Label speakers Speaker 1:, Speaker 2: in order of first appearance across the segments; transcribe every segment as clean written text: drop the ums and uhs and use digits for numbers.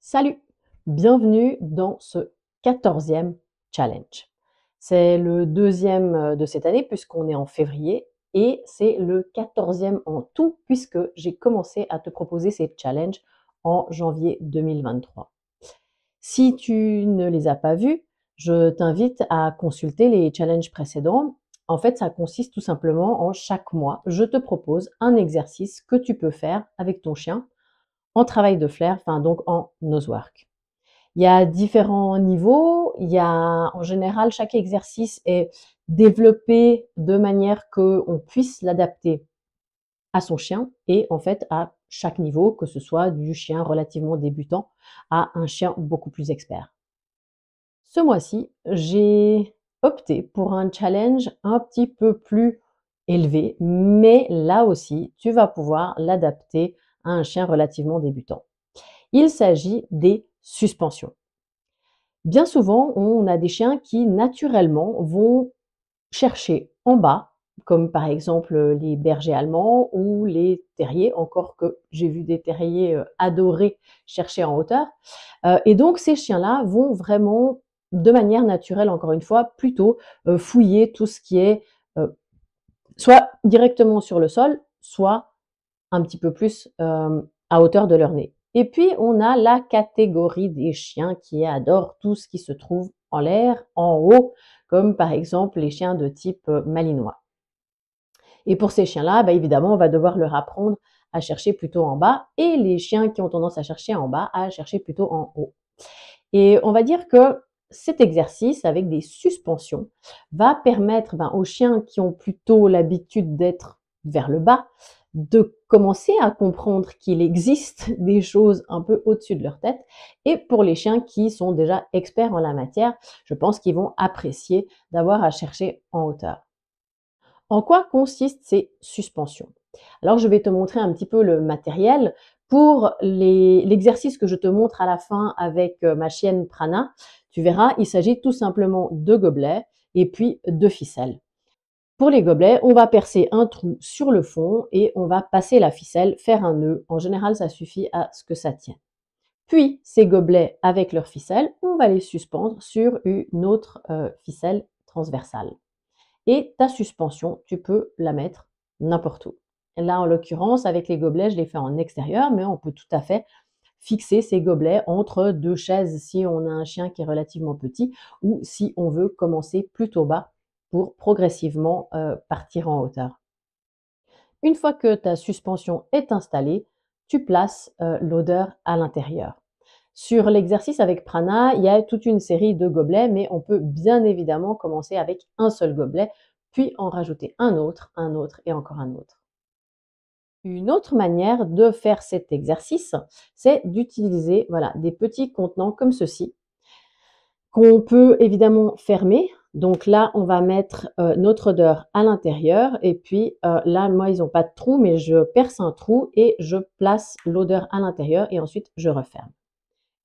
Speaker 1: Salut! Bienvenue dans ce 14e challenge. C'est le deuxième de cette année puisqu'on est en février et c'est le 14e en tout puisque j'ai commencé à te proposer ces challenges en janvier 2023. Si tu ne les as pas vus, je t'invite à consulter les challenges précédents. En fait, ça consiste tout simplement en chaque mois, je te propose un exercice que tu peux faire avec ton chien en travail de flair, enfin donc en nosework. Il y a différents niveaux, il y a en général chaque exercice est développé de manière qu'on puisse l'adapter à son chien et en fait à chaque niveau, que ce soit du chien relativement débutant à un chien beaucoup plus expert. Ce mois-ci, j'ai opté pour un challenge un petit peu plus élevé, mais là aussi, tu vas pouvoir l'adapter à un chien relativement débutant. Il s'agit des suspensions. Bien souvent, on a des chiens qui naturellement vont chercher en bas, comme par exemple les bergers allemands ou les terriers, encore que j'ai vu des terriers adorés chercher en hauteur. Et donc ces chiens-là vont vraiment, de manière naturelle, encore une fois, plutôt fouiller tout ce qui est soit directement sur le sol, soit un petit peu plus à hauteur de leur nez. Et puis, on a la catégorie des chiens qui adorent tout ce qui se trouve en l'air, en haut, comme par exemple les chiens de type malinois. Et pour ces chiens-là, bah, évidemment, on va devoir leur apprendre à chercher plutôt en bas et les chiens qui ont tendance à chercher en bas, à chercher plutôt en haut. Et on va dire que cet exercice avec des suspensions va permettre aux chiens qui ont plutôt l'habitude d'être vers le bas de commencer à comprendre qu'il existe des choses un peu au-dessus de leur tête. Et pour les chiens qui sont déjà experts en la matière, je pense qu'ils vont apprécier d'avoir à chercher en hauteur. En quoi consistent ces suspensions? Alors, je vais te montrer un petit peu le matériel. Pour l'exercice que je te montre à la fin avec ma chienne Prana, tu verras, il s'agit tout simplement de gobelets et puis de ficelles. Pour les gobelets, on va percer un trou sur le fond et on va passer la ficelle, faire un nœud. En général, ça suffit à ce que ça tienne. Puis, ces gobelets avec leurs ficelles, on va les suspendre sur une autre ficelle transversale. Et ta suspension, tu peux la mettre n'importe où. Là, en l'occurrence, avec les gobelets, je l'ai fait en extérieur, mais on peut tout à fait fixer ces gobelets entre deux chaises si on a un chien qui est relativement petit ou si on veut commencer plutôt bas pour progressivement partir en hauteur. Une fois que ta suspension est installée, tu places l'odeur à l'intérieur. Sur l'exercice avec Prana, il y a toute une série de gobelets, mais on peut bien évidemment commencer avec un seul gobelet, puis en rajouter un autre et encore un autre. Une autre manière de faire cet exercice, c'est d'utiliser des petits contenants comme ceci, qu'on peut évidemment fermer. Donc là, on va mettre notre odeur à l'intérieur et puis là, moi, ils n'ont pas de trou, mais je perce un trou et je place l'odeur à l'intérieur et ensuite je referme.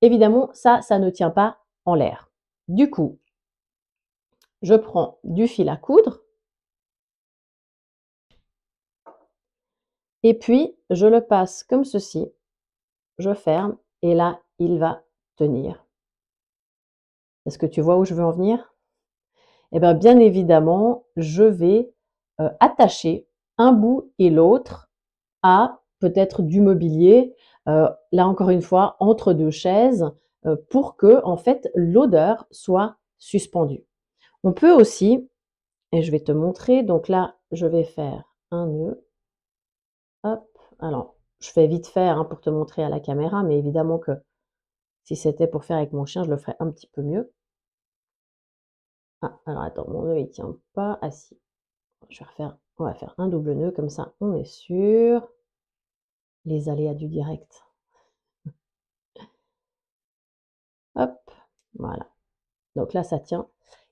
Speaker 1: Évidemment, ça ne tient pas en l'air. Du coup, je prends du fil à coudre et puis je le passe comme ceci, je ferme et là, il va tenir. Est-ce que tu vois où je veux en venir? Eh bien évidemment, je vais attacher un bout et l'autre à peut-être du mobilier, là encore une fois, entre deux chaises, pour que en fait l'odeur soit suspendue. On peut aussi, et je vais te montrer, donc là, je vais faire un nœud. Hop, alors, je fais vite fait pour te montrer à la caméra, mais évidemment que si c'était pour faire avec mon chien, je le ferais un petit peu mieux. Ah, alors attends, mon nœud, il tient pas. Ah si, on va faire un double nœud, comme ça, on est sûr. Les aléas du direct. Hop, voilà. Donc là, ça tient.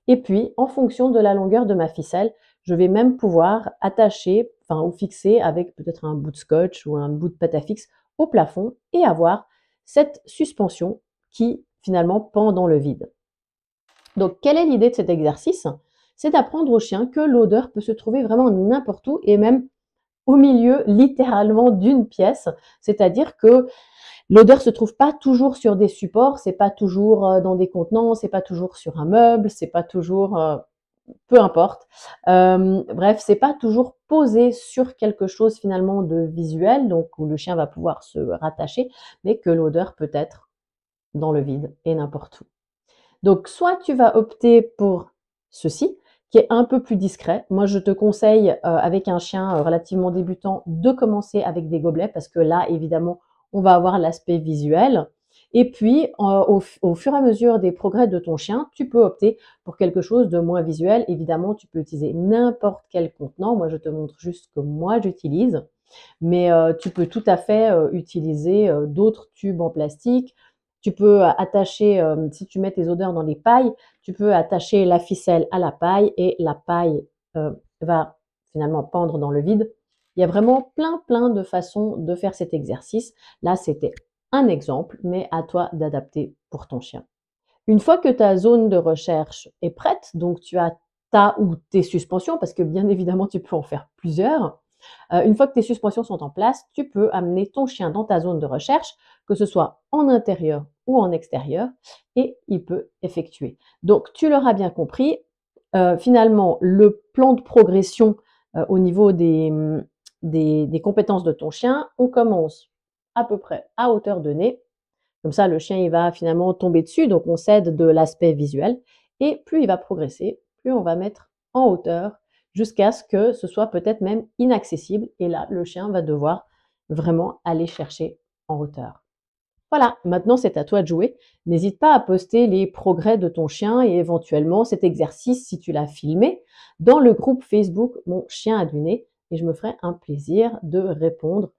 Speaker 1: Et puis, en fonction de la longueur de ma ficelle, je vais même pouvoir attacher, ou fixer avec peut-être un bout de scotch ou un bout de pâte à fixe au plafond et avoir cette suspension qui, finalement, pend dans le vide. Donc, quelle est l'idée de cet exercice? C'est d'apprendre au chien que l'odeur peut se trouver vraiment n'importe où et même au milieu littéralement d'une pièce, c'est-à-dire que l'odeur se trouve pas toujours sur des supports, c'est pas toujours dans des contenants, c'est pas toujours sur un meuble, c'est pas toujours peu importe. Bref, c'est pas toujours posé sur quelque chose finalement de visuel, donc où le chien va pouvoir se rattacher, mais que l'odeur peut être dans le vide et n'importe où. Donc, soit tu vas opter pour ceci, qui est un peu plus discret. Moi, je te conseille, avec un chien relativement débutant, de commencer avec des gobelets parce que là, évidemment, on va avoir l'aspect visuel. Et puis, au fur et à mesure des progrès de ton chien, tu peux opter pour quelque chose de moins visuel. Évidemment, tu peux utiliser n'importe quel contenant. Moi, je te montre juste ce que moi j'utilise. Mais tu peux tout à fait utiliser d'autres tubes en plastique. Tu peux attacher, si tu mets tes odeurs dans les pailles, tu peux attacher la ficelle à la paille et la paille va finalement pendre dans le vide. Il y a vraiment plein de façons de faire cet exercice. Là, c'était un exemple, mais à toi d'adapter pour ton chien. Une fois que ta zone de recherche est prête, donc tu as ta ou tes suspensions, parce que bien évidemment, tu peux en faire plusieurs. Une fois que tes suspensions sont en place, tu peux amener ton chien dans ta zone de recherche, que ce soit en intérieur ou en extérieur, et il peut effectuer. Donc, tu l'auras bien compris, finalement, le plan de progression au niveau des compétences de ton chien, on commence à peu près à hauteur de nez. Comme ça, le chien, il va finalement tomber dessus, donc on cède de l'aspect visuel. Et plus il va progresser, plus on va mettre en hauteur jusqu'à ce que ce soit peut-être même inaccessible. Et là, le chien va devoir vraiment aller chercher en hauteur. Voilà, maintenant c'est à toi de jouer. N'hésite pas à poster les progrès de ton chien et éventuellement cet exercice, si tu l'as filmé, dans le groupe Facebook Mon chien a du nez et je me ferai un plaisir de répondre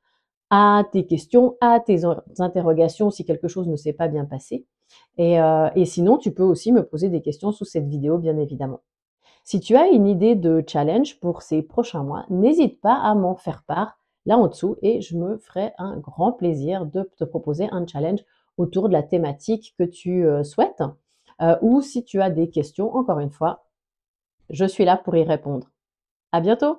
Speaker 1: à tes questions, à tes interrogations si quelque chose ne s'est pas bien passé. Et sinon, tu peux aussi me poser des questions sous cette vidéo, bien évidemment. Si tu as une idée de challenge pour ces prochains mois, n'hésite pas à m'en faire part là en dessous et je me ferai un grand plaisir de te proposer un challenge autour de la thématique que tu souhaites. Ou si tu as des questions, encore une fois, je suis là pour y répondre. À bientôt!